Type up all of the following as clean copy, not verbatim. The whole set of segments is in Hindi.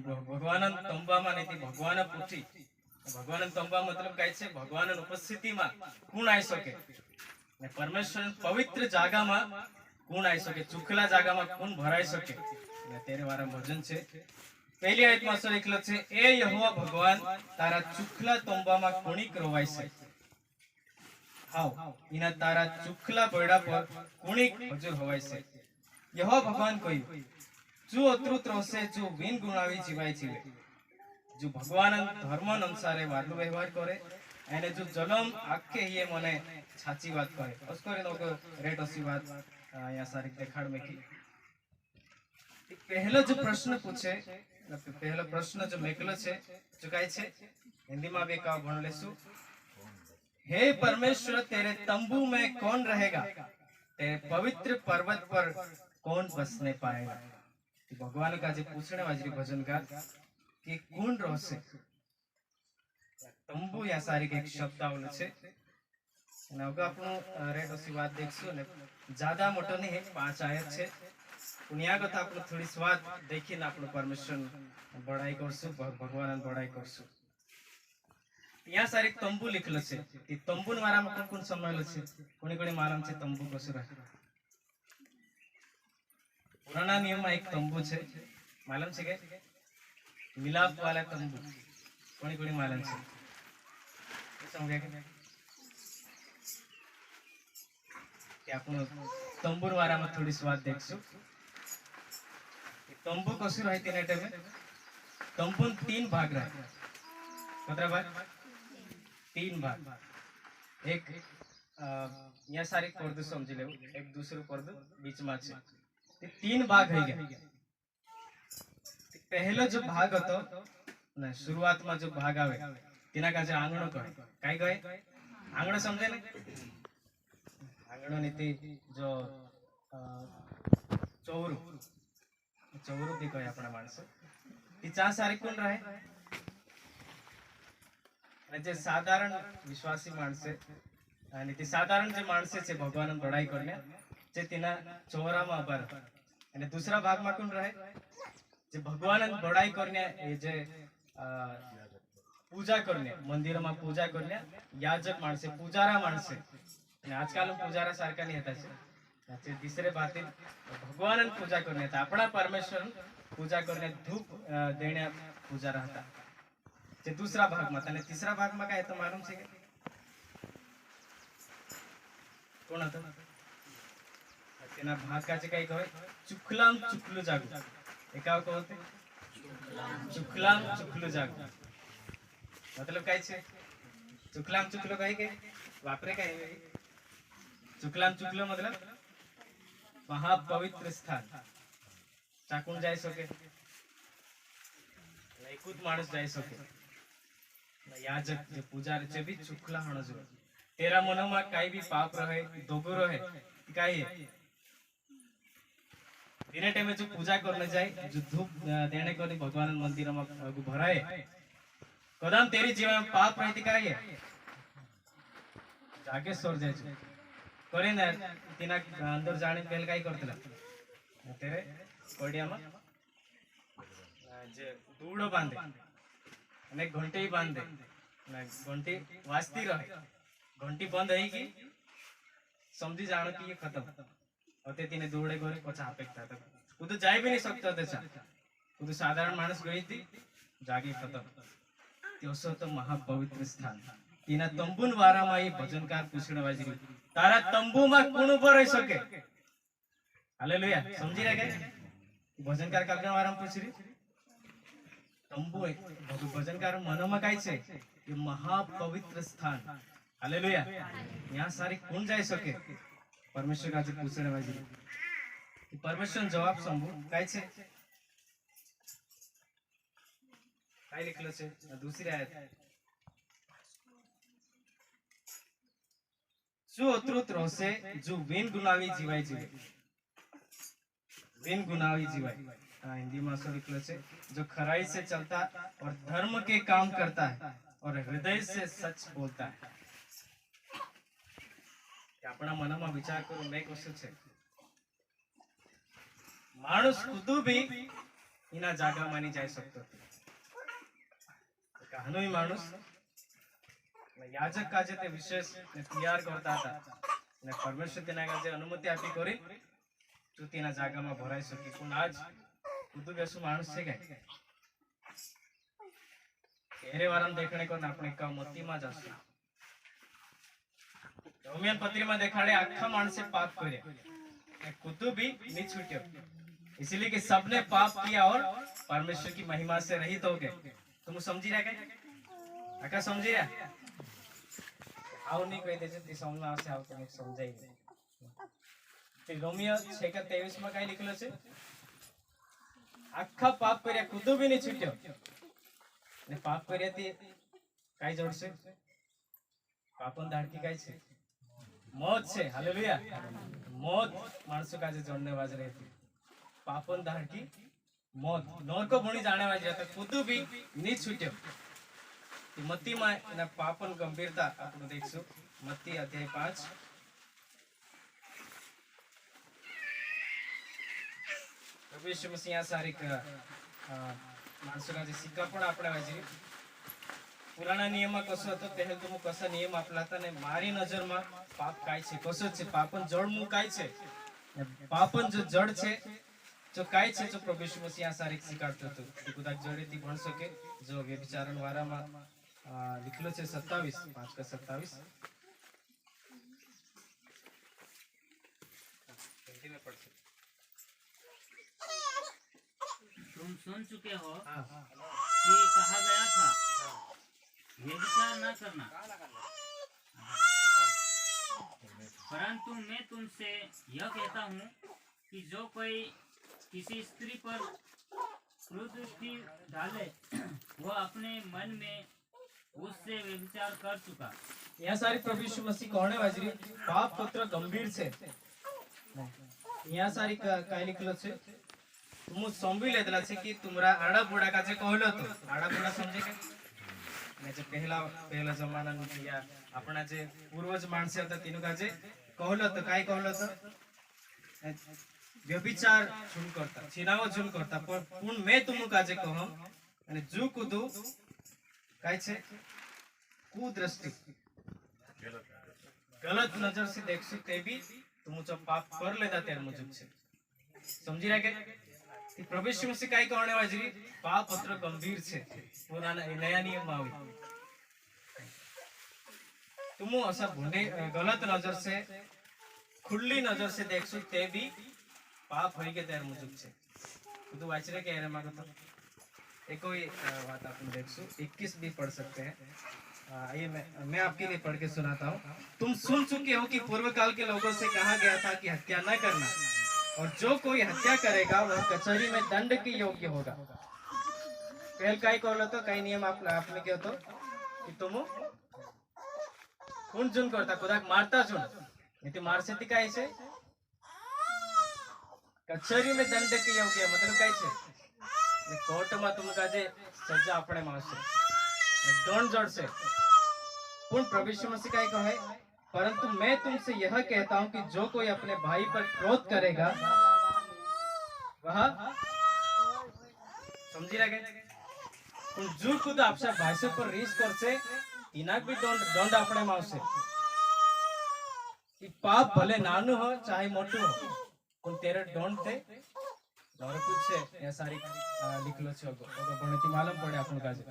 ભગવાન તંબામાં નથી ભગવાન પૂછી ભગવાન તંબા મતલબ કાંઈ છે ભગવાન ઉપસ્થિતિમાં કોણ આવી શકે ને પરમેશ્વર પવિત્ર જાગામાં કોણ આવી શકે ચુખલા જાગામાં કોણ ભરાઈ શકે ને તેરે વાળા ભજન છે પહેલી આયતમાં શું લખેલું છે એ યહોવા ભગવાન તારા ચુખલા તંબામાં કોણીક રોવાય છે હાવ ઇના તારા ચુખલા બોયડા પર કોણીક હજુર હોવાય છે યહોવા ભગવાન કહ્યું जो अतृत रोसे जो विन गुणावी जीवाय जीवे जो भगवान धर्म अनुसार वादु व्यवहार करे एने जो जन्म आखे ये मने छाची बात करे उस करे लोग रेट ओसी बात या सारी देखाड़ में की पहला जो प्रश्न पूछे पहला प्रश्न जो मेकलो छे जो काय छे हिंदी में भी का भण लेसु हे परमेश्वर तेरे तंबू में कौन रहेगा तेरे पवित्र पर्वत पर कौन बसने पाएगा भगवान का जो पूछने वाजरी भजनकार कि कौन रहसे तंबू या सारी के एक शब्द आवलो छे અને હવે આપણો રેટ ઓછી વાત દેખશું ને જ્યાદા મોટો નહીં 5 આયત છે પુણ્યાગત આપણે થોડી સ્વાદ દેખીને આપણો પરમેશ્વર બડાઈ કરશું ભગવાનની બડાઈ કરશું ત્યાં સારી તંબુ લખેલો છે એ તંબુ વાળામાં કોણ કોણ સમાયેલો છે કોની કોની માલમ છે તંબુ કશું રહે पुराना नियम में एक तंबू है मालूम है क्या मिलाप वाला तंबू कोनी कोनी मालूम है समझे क्या अपन तंबू वाला में थोड़ी स्वाद देखसु तंबू कसु रहे तीन टाइम में तंबू 3 भाग रहे कितना भाग 3 भाग एक यहाँ सारी कर दो समझ ले एक दूसरे कर दो बीच में है 3 भाग है गया पहलो जो भाग હતો ને शुरुआत में जो भाग आवे तेना का जो आंगणो कहे काई कहे आंगणो समझे ने आंगणो नीति जो चौरू चौरू भी कहे अपना मानस ती चा सारी कोण रहे અને જે સાધારણ વિશ્વાસી માણસ છે અને તે સાધારણ જે માણસ છે ભગવાનની બડાઈ કરને જે તેના ચોરામાં આભાર અને दूसरा भाग में कौन रहे जे भगवान बड़ाई करने ये जे पूजा करने मंदिर में पूजा करने याजक माणसे पूजारा माणसे અને આજકાલ પૂજારા સારખા નહીં હતા છે तीसरे बात भगवान पूजा करने था अपना परमेश्वर पूजा करने धूप देने पूजा रहता जे दूसरा भाग में था तीसरा भाग में क्या है तो मालूम है कौन હતો તેના ભાગ કાચે કઈ કહે ચુખલામ ચુખલું જાગુ એકાવ કહતે ચુખલામ ચુખલું જાગુ मतलब काय છે ચુખલામ ચુખલો કઈ કે વાપરે કઈ ચુખલામ ચુખલો मतलब महापवित्र स्थान ચાકુણ જાય શકે એકૂત માણસ જાય શકે याजक જે પૂજારી છે બી ચુખલા હોણો જોઈએ तेरा मनोમાં કાઈ બી પાપ રહે દોગો રહે કાઈ दिन टाइम जो पूजा करने जाए जो धूप देने को भगवान मंदिर में भराए कदम तेरी जीवन में पाप रहती का है जाके सोर जाए करे ना तीना अंदर जाने पहले काई करतला तेरे कोडिया में जे दूड़ो बांधे અને ઘંટી બાંધે ને ઘંટી વાજતી રહે ઘંટી બંધ થઈ ગઈ સમજી જાણો કે ये खत्म होते तीने दौड़े गोरे पचा अपेक्षा था वो तो जा भी नहीं सकता था वो तो साधारण मानस गई थी जागे खत्म त्योसो तो महापवित्र स्थान तीना तंबून वारा में ये भजनकार पूछने वाजी तारा तंबू में कौन ऊपर रह सके हालेलुया समझी रहे क्या भजनकार कल्पना वारा में पूछ रही तंबू है भजनकार मनो में काई छे ये महापवित्र स्थान हालेलुया यहाँ सारी कौन जा सके परमेश्वर का पूछने वाली परमेश्वर जवाब संभू काय छे काय लिखलो छे दूसरी आयत जो अतृत रहसे जो विन गुनावी जीवाय जीवे विन गुनावी जीवाय हिंदी में सो लिखलो छे जो खराई से चलता और धर्म के काम करता है और हृदय से सच बोलता है अपना मन में विचार करो मैं वस्तु है मानुष खुद भी એના જાગામાં નહીં જઈ શકતો હનુઈ માણસ યાજક કાજે તે વિશેષ ને તૈયાર કરતા હતા અને પરમેશ્વર તેના કાજે અનુમતિ આપી કરી તું તેના જાગામાં ભરાઈ શકી પણ આજ કુદુ બેસું માણસ છે કે એરે વારમ દેખણે કોને આપણે કા મોતીમાં જશું रोमियन पत्री में देखाड़े आखा मानसे पाप करे कुतु भी नहीं छूटे इसीलिए कि सबने पाप किया और परमेश्वर की महिमा से रहित हो गए तुम समझी रहा क्या आका समझी रहा आओ नहीं कोई देजे ती समझ में आवसे आओ तो नहीं समझाई ते रोमियो 6:23 में काई लिखलो छे आखा पाप कर्या कुतु भी नहीं छूट्यो ने पाप कर्या ती काई जोड़से पापन दाड़की काई छे मौत से हालेलुया मौत मानसों का जो जोड़ने वाज रही थी पापन दाढ़ की मौत नौर को बुनी जाने वाज रहता खुद भी नहीं छूट्यो मत्ती में ना पापन गंभीरता आपने देखसु मत्ती अध्याय 5 प्रभु यीशु मसीह सारी मानसों का जो सिक्का पण आपणे वाजी पुराना नियम में कसो तो पहले तो मु कसा नियम आपलाता ने मारी नजर में पाप काय छे कसो छे पापन जड़ मु काय छे पापन जो जड़ छे जो काय छे जो प्रभु यीशु मसीह आ सारी सिखाडतो तो कुदा जड़े थी भण सके जो व्यभिचारण वारा में लिखलो छे 27 5:27 हिंदी में पढ़ सकते तुम सुन चुके हो कि कहा गया था व्यभिचार न करना परंतु मैं तुमसे यह कहता हूँ कि जो कोई किसी स्त्री पर कुदृष्टि डाले वह अपने मन में उससे व्यभिचार कर चुका यहाँ सारी प्रभु यीशु मसीह कहने वाजरी पाप पुत्र गंभीर छे यहाँ सारी काय लिखलो छे तुम समझी लेदला छे कि तुमरा आड़ा बुड़ा का जे कहलो तो आड़ा बुड़ा समझे के ने जे पहला जमाना नु या अपना जे पूर्वज माणसे હતા તેનું કાજે કહલો તો કાઈ કહલો તો વ્યભિચાર છૂન કરતા છીનાવો છૂન કરતા પણ मैं तुमु કાજે કહું અને જો કુદુ કાઈ છે कुदृष्टि गलत नजर से देखसु ते भी तुम जो पाप कर लेता तेर मुजुब छे समझी रहा के प्रभु यीशु मसीह काई कहने वाजरी पाप पत्र गंभीर छे पुराना नया नियम में आवी तुम ऐसा भूने गलत नजर से खुली नजर से देखसु ते भी पाप होई के तेर मुजुब छे तो वाचरे के एरे मागो तो एक कोई बात अपन देखसु 21 भी पढ़ सकते हैं आइए मैं आपके लिए पढ़ के सुनाता हूँ तुम सुन चुके हो कि पूर्व काल के लोगों से कहा गया था कि हत्या न करना और जो कोई हत्या करेगा वह कचहरी में दंड के योग्य होगा पहल काई कहलो तो कई नियम आपने क्या तो कि तुम खून जून करता खुदा मारता जून नहीं मार से काय छे कचहरी में दंड के योग्य मतलब काय छे कोर्ट में तुम का जे सजा अपने मारशे दंड जड़से पूर्ण प्रभु यीशु मसीह काय कहे परंतु मैं तुमसे यह कहता हूं कि जो कोई अपने भाई पर क्रोध करेगा वह समझी रहे जो खुद आपसा भाई पर रीस करसे इनाक भी दंड अपने मावसे पाप भले नानु हो चाहे मोटू हो पण तेरे दंड थे और कुछ से या सारी लिखलो छे ओगो भणती मालूम पड़े आपन काजे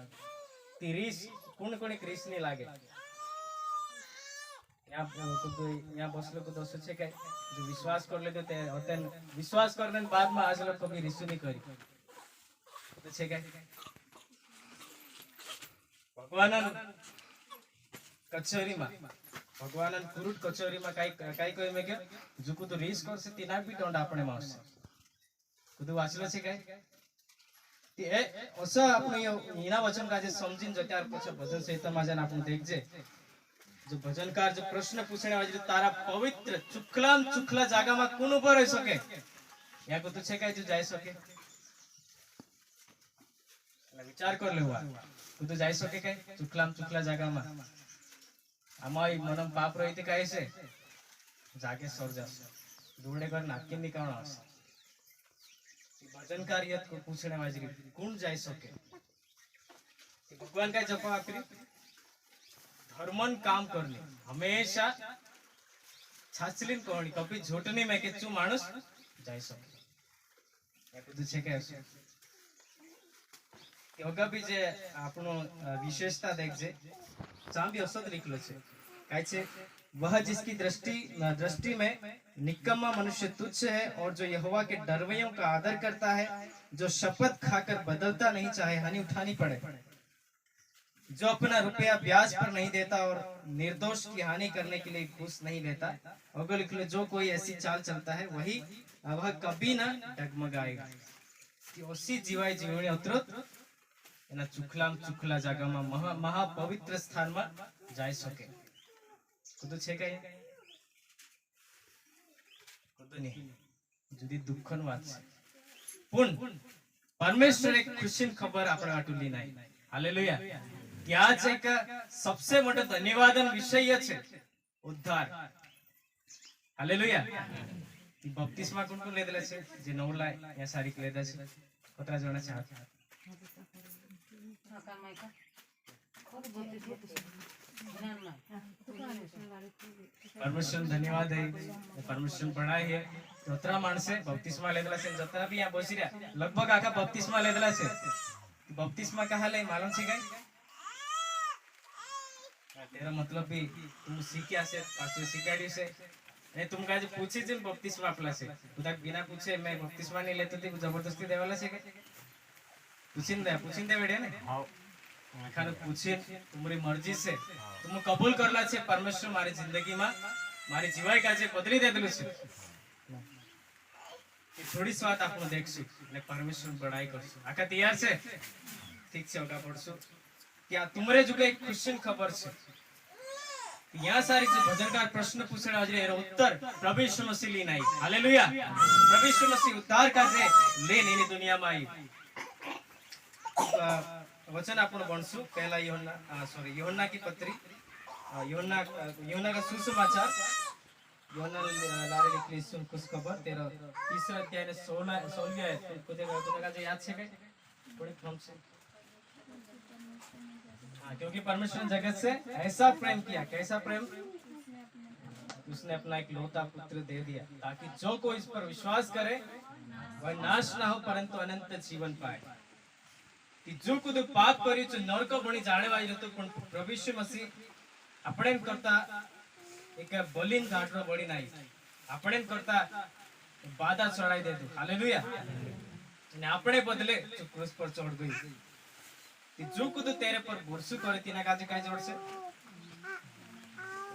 ती रीस कोण कोणी रीस नहीं लागे यहाँ बसलो को दोस्तों छे के जो विश्वास कर ले ते होतन विश्वास करने बाद में आज लोग कभी रिसु नहीं करी तो छे के भगवान कचहरी में भगवान कुरुट कचहरी में काई कोई में के जुकु तो रीस कर से तिना भी दंड आपणे मारसे कुदु वाचलो छे के ते असं आपण हीना वचन का जे समजीन जो त्यार પછી ભજન સંહિતામાં જન આપણે देखजे जो भजनकार जो प्रश्न पूछने वाले तारा पवित्र चुखलाम चुखला जागा में कौन उभो रही सके या को तो छे काय जो जाई सके विचार कर ले हुआ तू तो जाई सके काय चुखलाम चुखला जागा में आमाई मनम पाप रहिते काय से जागे सर जास दूरडे कर नाकी निकावण आवशे भजनकार्य को पूछने वाली कौन जाय सके भगवान का जवाब आपरी धर्मन काम करने हमेशा छाछलिन कहणी कभी झूठनी में के चू मानुस जाय सके या कुछ छे के योगा भी जे आपनो विशेषता देख जे चांदी असद लिखलो छे काय छे वह जिसकी दृष्टि में निकम्मा मनुष्य तुच्छ है और जो यहोवा के डरवैयों का आदर करता है, जो शपथ खाकर बदलता नहीं चाहे हानि उठानी पड़े, जो अपना रुपया ब्याज पर नहीं देता और निर्दोष की हानि करने के लिए घूस नहीं लेता, और लिख लो जो कोई ऐसी चाल चलता है वह कभी ना डगमगाएगा। ओसी जीवाय जीवनी उतरत एना चुखला जागामा महापवित्र स्थानमा जाई सके। कुछ छे कई कुछ नहीं जुदी दुखन वात छे पण परमेश्वर एक खुशीन खबर आपणे आटुली नाही। हालेलुया। त्याच एक सबसे मोठो धन्यवादन विषय छे उद्धार। हालेलुया। ती बप्तिस्मा कोण कोण लेदेला छे जे नवला या सारी लेदा छे कतरा जणा छे हाथ परमेश्वर धन्यवाद है परमेश्वर पढ़ाई है जतरा माणसे बप्तिस्मा लेदला छे जतरा भी यहाँ बसी रहा लगभग आखा बप्तिस्मा लेदला छे। बप्तिस्मा कहा ले मालूम छे काई तेरा मतलब भी तुम सीख्या छे पाछो शिकाड्યું છે ને तुम काजे पूछी छे बप्तिस्मा आपला छे खुदा बिना पूछे मैं बप्तिस्मा नहीं लेतो ती जबरदस्ती देवाला छे के पूछीन दे बेड़े ने हां खाने पूछे तुम्हारी मर्जी से तुम कबूल करला छे परमेश्वर मारी जिंदगी में मारी जीवाय काजे बदली दे देलु छे। थोड़ी स्वाद आपनो देखसु ने परमेश्वर बड़ाई करसु आका तैयार छे ठीक छे ओगा पड़सु क्या तुमरे जुगे एक खुशी खबर छे यहाँ सारी जो भजनकार प्रश्न पूछने वाले एरो उत्तर प्रभु यीशु मसीह ली नहीं। हालेलुया। प्रभु यीशु मसीह उद्धार काजे ले नी दुनिया में आई वचन आपण बनसु पहला यूहन्ना की पत्री यूहन्ना का सुसमाचार यूहन्ना लारे लिखली खुश खबर तेरा तीसरा अध्याय ने 16 आयत कुछ का याद छे के थोड़ी फ्रॉम से क्योंकि परमेश्वर ने जगत से ऐसा प्रेम किया कैसा प्रेम उसने अपना एक लौता पुत्र दे दिया ताकि जो कोई इस पर विश्वास करे वह नाश ना हो परंतु अनंत जीवन पाए। जो कुछ पाप करी जो नरक बनी जाने वाली तो प्रभु यीशु मसीह अपने करता एक बलिन घाटरो बड़ी नहीं अपने करता बाधा चढ़ाई दे दो। हालेलुया। ने अपने बदले जो क्रूस पर चढ़ गई जो कुछ तेरे पर भरोसा करे तीना काजे काय जोड़ से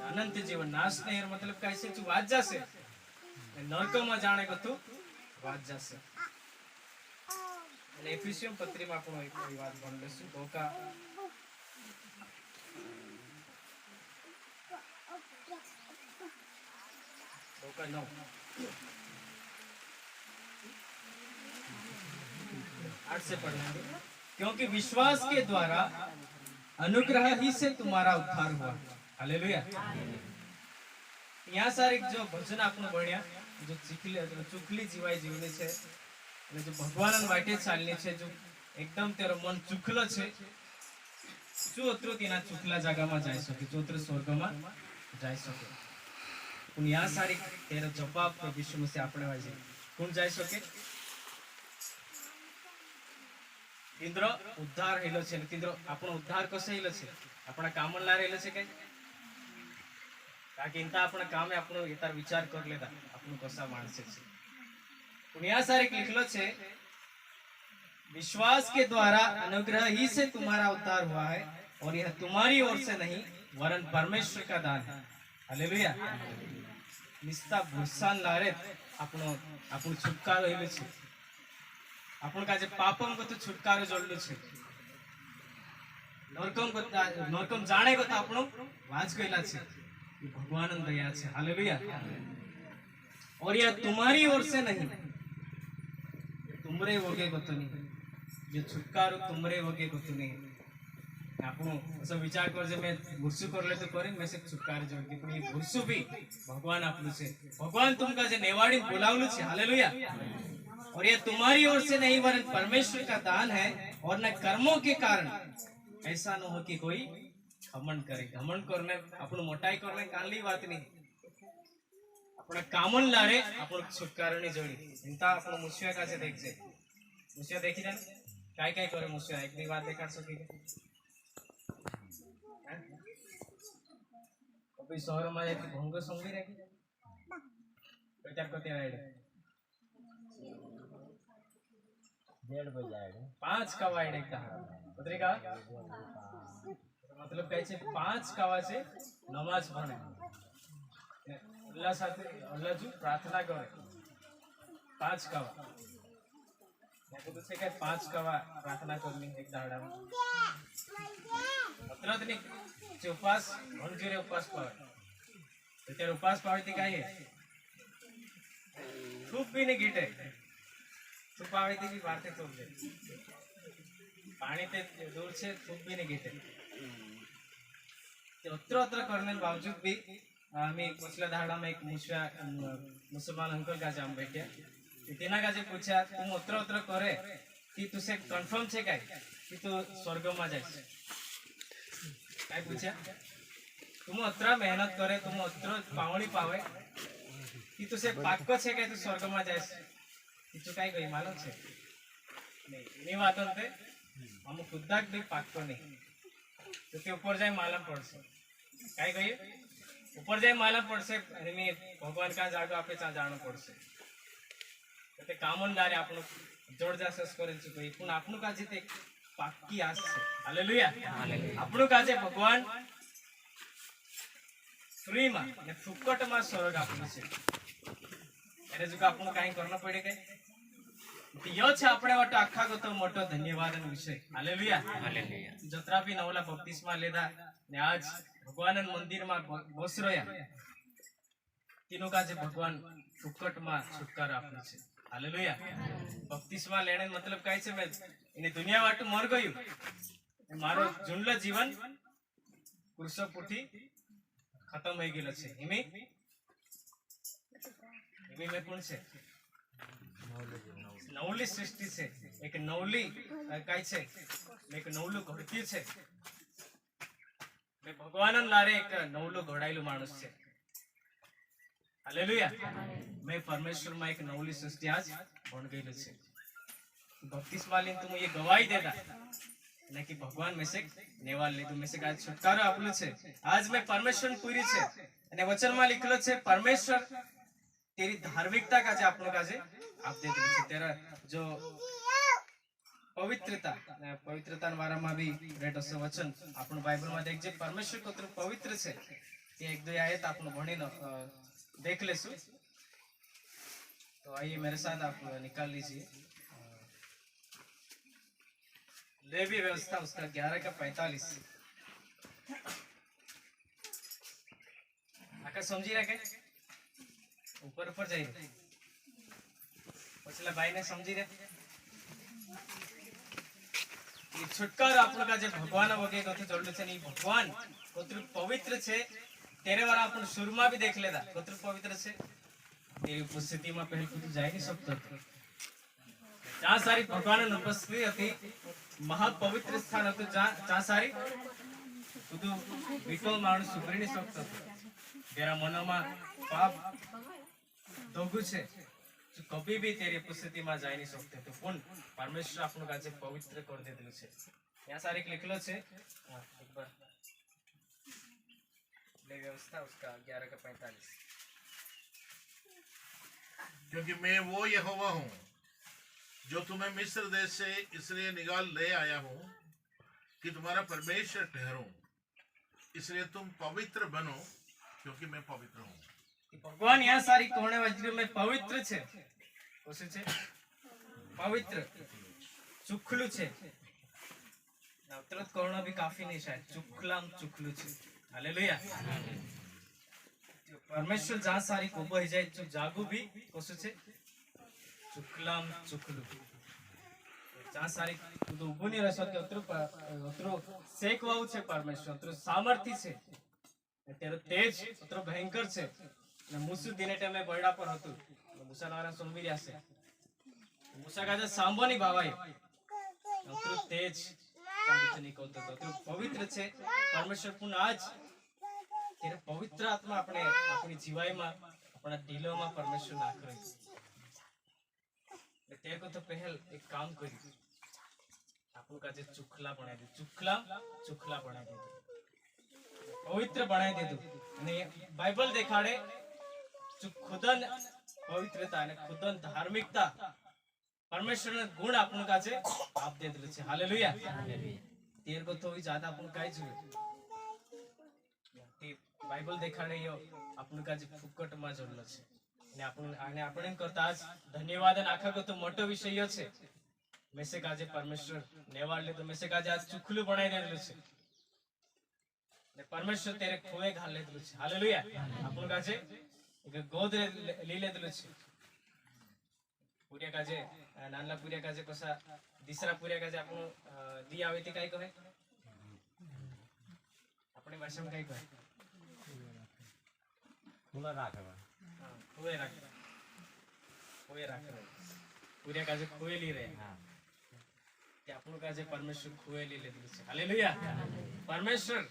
अनंत जीवन नाश नहीं मतलब कैसे तू वाज जासे नरक में जाने को तू वाज जासे। एफिसियन पत्री में आपण एक बात बन लेसु धोखा धोखा 9 8 से पढ़ना क्योंकि विश्वास के द्वारा अनुग्रह ही से तुम्हारा उद्धार हुआ। हालेलुया। यहाँ सारे जो भजन आपने बढ़िया जो चुकली जीवाय जीवनी छे जो भगवान वाटे चालनी छे जो एकदम तेरो मन चुकलो छे जो अत्रो तेना चुकला जगह में जाई सके जो अत्रो स्वर्ग में जाई सके पण यहाँ सारी तेरो जवाब प्रभु यीशु मसीह आपणे वाजे कोण जाई सके इंद्र उद्धार हेलो छे इंद्र आपण उद्धार कसे हेलो छे आपणा काम ला हेलो छे काय ताकि इंता आपण काम है आपण इतार विचार कर लेता आपण कसा माणसे छे पण या सारे लिखलो छे विश्वास के द्वारा अनुग्रह ही से तुम्हारा उद्धार हुआ है और यह तुम्हारी ओर से नहीं वरन परमेश्वर का दान है। हालेलुया। निस्ता भूसान लारे आपण छुटकारो हेलो छे आपण काजे पापम को तो छुटकारो जोड़लो छे नरकम जाने को तो आपण वाज गयला छे भगवान दया छे। हालेलुया। और यह तुम्हारी ओर से नहीं तुमरे वगे को तो नहीं जो छुटकारो तुमरे वगे को तो नहीं आपण असो विचार कर जे मैं भुरसु कर ले तो करे मैं से छुटकारो जोड़की पण ये भुरसु भी भगवान आपलू छे भगवान तुमका जे नेवाडी बोलावलू छे। हालेलुया। और ये तुम्हारी ओर से नहीं वरन परमेश्वर का दान है, और न कर्मों के कारण, ऐसा न हो कि कोई घमंड करे। घमंड करने अपन मोटाई करने काली बात नहीं, अपना कामन लारे अपन छुटकारो नहीं जोड़ी। इंता अपन मुसिया का से देख से मुसिया देखी जाए काय काय करे मुसिया एक दी बात देखा सकी अभी शहर में एक भंग संगी रखी विचार करते आए 5 कवा एक पत्रिका मतलब कैसे 5 कवा से नमाज पढ़े अल्लाह साथे अल्लाह जो प्रार्थना करे 5 कवा तो से क्या 5 कवा प्रार्थना करनी एक दाड़ा में मतलब नहीं जो उपवास भंजूरे उपवास पावे तो तेरे उपवास पावे थी क्या है खूब भी नहीं गिटे तो पावे थी भी बातें तो दे पानी ते दूर से खूब भी नहीं गिटे तो उतर करने के बावजूद भी आम्ही पिछला धाड़ा में एक मुसलमान अंकल का जाम बैठे तिना का पूछा तुम उतर करे कि तुसे कंफर्म छे काय कि तू स्वर्ग में जाइस काय पूछा तुम उतर मेहनत करे तुम उतर पावणी पावे कि तुसे पाक्को छे काय तू स्वर्ग में जाइस कि तू काय गई मालूम छे नहीं इनी बातों पे हम खुदाक भी पाक्को नहीं तो ते ऊपर जाए मालूम पड़से काय गई ऊपर जाए मालूम पड़से आणि भगवान का जागो आपे चा जाणो पड़से ते कामन लारे आपण जोड जासस करेल छी पण आपण का जे ते पाक्की आस छे हालेलुया आपण का जे भगवान फ्री मा ने फुकट मा स्वर्ग आपनो छे एने जो आपण काई करना पड़े के यो छे આપણે માટે આખા ગતો મોટો ધન્યવાદનો વિષય હાલેલુયા જતરા બી નવલા બપ્તિસ્મા લેધા ને આજ ભગવાનન મંદિરમાં બોસરોયા तीनों का जे भगवान फुकट में छुटकारा आपने छे हालेलुया बपतिस्मा लेने मतलब काय छे मैं इने दुनिया वाटू मर गयु मारो जुनला जीवन कुरसपुठी खत्म हो गेलो छे इमे में कोण छे नवली सृष्टि छे एक नवली काय छे एक नवलू घडती छे मैं भगवानन लारे एक नवलू घडायलू माणूस छे हालेलुया मैं परमेश्वर में एक नवली सृष्टि आज बन गई छे बपतिस्मा लेन तुम ये गवाही देता न कि भगवान में से नेवाल लीधु में से आज छुटकारो आपलो छे आज मैं परमेश्वर पूरी छे અને વચનમાં લખેલો છે પરમેશ્વર तेरी धार्मिकता का जे आपनो का जे आप दे दे तेरा जो पवित्रता वारा में भी रेट से वचन आपण बाइबल में देख जे परमेश्वर कतरो पवित्र छे ते एक दो आयत आपण भणीने देख लेसु तो आइए मेरे साथ आप निकाल लीजिए लेवी व्यवस्था उसका 11 का 45 आका समझी रहे ऊपर ऊपर जाइए पिछला भाई ने समझी रहे ये छुटकारो आपण का जे भगवान वगे कथि जोड़ले छे नहीं भगवान कतरो पवित्र छे तेरे वाला अपन शुरुमा भी देख लेदा कतरो पवित्र छे तेरी उपस्थिति में पहले कुछ जा नहीं सकता जहाँ सारी भगवान उपस्थिति थी महापवित्र स्थान હતું जहाँ सारी तू विकल माणूस सुधरी नहीं सकता तेरा मनो में पाप दोगु छे जो कभी भी तेरी उपस्थिति में जा नहीं सकते तो कौन परमेश्वर आपन का जे पवित्र कर देलु छे यहाँ सारी लिखलो छे एक बार ले व्यवस्था उसका 11 का 45 क्योंकि मैं वो यहोवा हूँ जो तुम्हें मिस्र देश से इसलिए निकाल ले आया हूँ कि तुम्हारा परमेश्वर ठहरूं इसलिए तुम पवित्र बनो क्योंकि मैं पवित्र हूँ भगवान यहाँ सारी कोने वज्र में पवित्र छे ओसे छे पवित्र चुखलू छे नवत्रत कोणो भी काफी नहीं शायद चुखलाम चुखलू छे हालेलुया परमेश्वर जहाँ सारी को बही जाए जो जागू भी ओसे छे चुखलाम चुखलू जहाँ सारी तो उभो नहीं रह सकते उतरो सेकवाऊ छे परमेश्वर उतरो सामर्थ्य छे तेरो तेज उतरो भयंकर छे ने मुसु दिने टाइम में बरडा पर हतु मुसलमान सोमवीरिया से मूसा काजे सांबोनी बावाय अतृ तेज चांदीचं निकलतो अतृ पवित्र छे परमेश्वर पुनः आज तेरे पवित्र आत्मा अपने अपनी जीवाईમાં अपना दिलोમાં परमेश्वर નાખ રહી છે तेरे को तो पहल एक काम करी આપણું કાજે ચુખલા બનાવી દીધું ચુખલા બનાવી દીધું પવિત્ર બનાવી દીધું અને બાઇબલ દેખાડે ખુદન પવિત્રતા અને ખુદન ધાર્મિકતા પરમેશ્વરના ગુણ આપણું કાજે આપ દીધું છે હાલેલુયા તેર को तो ज्यादा આપણું કાઈ જોઈએ તે બાઇબલ દેખાડે યો આપણું કાજે ફુકટમાં જોડલો છે અને આપણે કરતા જ ધન્યવાદ અને આખા તો મોટો વિષય છે મેસે કાજે પરમેશ્વર નેવાડ લે તો મેસે કાજે આજ ચુખલું બનાવી દેલું છે ને પરમેશ્વર તેરે ખોએ ઘાલ લેલું છે હાલેલુયા આપણું કાજે એક ગોદ લઈ લેલું છે પૂર્યા કાજે નાનલા પૂર્યા કાજે કસા દીસરા પૂર્યા કાજે આપણું દી આવે તે કાઈ કહે આપણી ભાષામાં કાઈ કહે ખુલ્લા રાખવા ખોએ રાખવા પૂર્યા કાજે ખોએ લી રહે હા તે આપણું કાજે પરમેશ્વર ખોએ લી લેલું છે હાલેલુયા પરમેશ્વર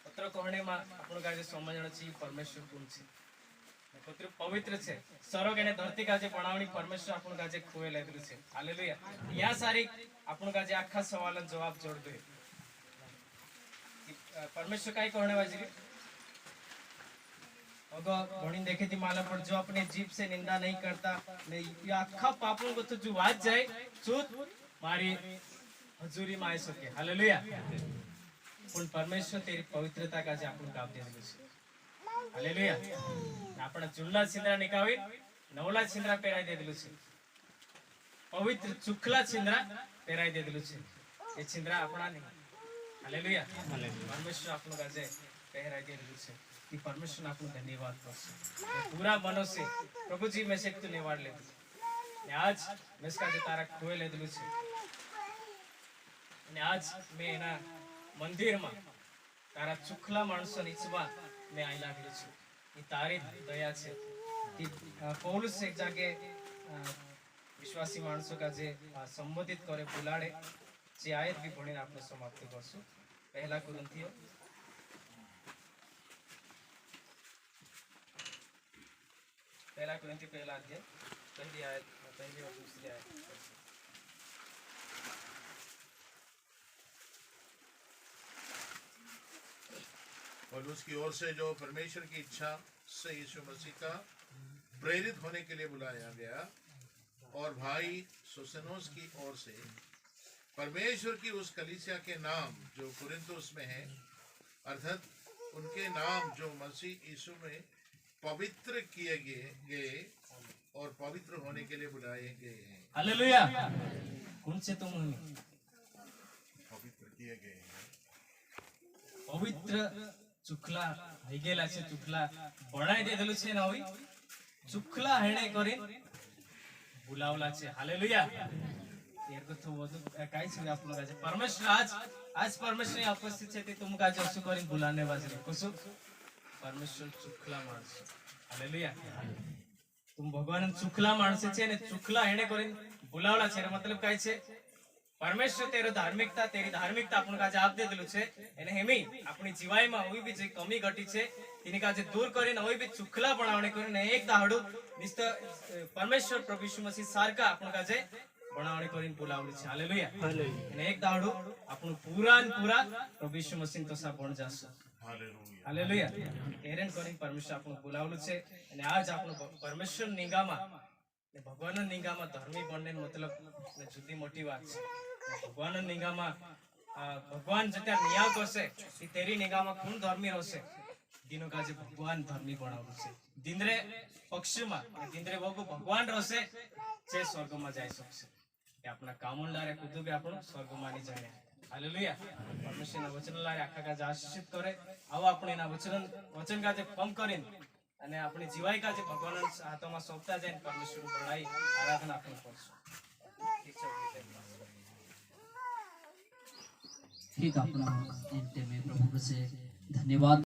પત્ર કહણીમાં આપણું કાજે સમજણ છે પરમેશ્વર કોણ છે પત્ર પવિત્ર છે સ્વર્ગ અને ધરતી કાજે બનાવણી પરમેશ્વર આપણું કાજે ખોએ લેલું છે હાલેલુયા યા સારી આપણું કાજે આખા સવાલનો જવાબ જોડ દે परमेश्वर काय कहने वाजी अगर भणी देखे थी माला पर जो अपने जीभ से निंदा नहीं करता ने ये आखा पापों को तो जो वाज जाए चूत मारी हजूरी में आ सके हालेलुया पण परमेश्वर तेरी पवित्रता का जे आपन काम दे दिलु छे हालेलुया आपणा जुल्ला छिंद्रा निकावी नवला छिंद्रा પહેરાઈ દે दिलु छे पवित्र चुखला छिंद्रा પહેરાઈ દે दिलु छे ये छिंद्रा आपणा नहीं हालेलुया परमेश्वर आपनो काजे પહેરાઈ દે दिलु छे कि परमेश्वर आपको धन्यवाद करशे पूरा मनो से प्रभु जी में से तू निवाड़ ले ने आज मैं इसका जे तारा खोए ले दिलु छे ने आज मैं एना मंदिर में तारा चुखला माणसो नीचवा मैं आई लागलो छे ई तारी दया छे कि पौलुस एक जागे विश्वासी माणसो का जे संबोधित करे बुलाड़े जे आयत भी भणीने आपने समाप्त करशु पहला कुरिन्थियो पहला कुरिन्थी पहला अध्याय पहली आयत पहली और दूसरी आयत और उसकी ओर से जो परमेश्वर की इच्छा से यीशु मसीह का प्रेरित होने के लिए बुलाया गया और भाई सोसेनोस की ओर से परमेश्वर की उस कलीसिया के नाम जो कुरिन्थुस में है अर्थात उनके नाम जो मसीह यीशु में पवित्र किए गए और पवित्र होने के लिए बुलाए गए हैं हालेलुया कौन से तुम पवित्र किए गए हैं पवित्र चुखला થઈ ગયેલા છે ચુખલા બનાવી દીધેલું છે ને હવે ચુખલા હેણે કરી બોલાવલા છે હાલેલુયા તેર તો વધુ કાઈ છે આપણો કાજે પરમેશ્વર आज परमेश्वर उपस्थित છે તે तुम કાજે શું કરી બોલાને વાજરે કશું परमेश्वर चुखला माणस हालेलुया तुम भगवान चुखला माणस છે ને ચુખલા હેણે કરી બોલાવલા છે मतलब કાઈ છે परमेश्वर तेरो धार्मिकता तेरी धार्मिकता अपन काजे आप दे दिलु छे एने हेमी अपनी जीवाई में होई भी जे कमी घटी छे तिनी काजे दूर करीने होई भी चुखला बनावणे करीने एक दाहडू निस्त परमेश्वर प्रभु यीशु मसीह सारका अपन काजे बनावणे करीने बोलावलु छे हालेलुया एने एक दाहडू अपन पूरा प्रभु यीशु मसीह तो सा बन जासु हालेलुया एरेन करीने परमेश्वर अपन बोलावलु छे एने आज अपन परमेश्वर निगामा ने भगवान निगामा धर्मी बनने मतलब जुदी मोटी बात छे भगवान निगामा भगवान जत्या न्याय करशे कि तेरी निगामा कोण धर्मी रहशे दिनो काजे भगवान धर्मी बनावलु छे दिनरे पक्षमा दिनरे वगु भगवान रहशे जे स्वर्गमा जाई शकशे કે આપણા કામોલારે કુદુબે આપણો સ્વર્ગમાં ની જાય હાલેલુયા પરમેશ્વરના વચન લારે આખા કાજે આશીષિત કરે આવો આપણે એના વચન કાજે પમ કરીને અને આપણી જીવાઈ કાજે ભગવાનના હાથોમાં સોંપતા જઈને પરમેશ્વરનું બળાઈ આરાધના આપણે કરશું ठीक अपना एंटे में प्रभु से धन्यवाद।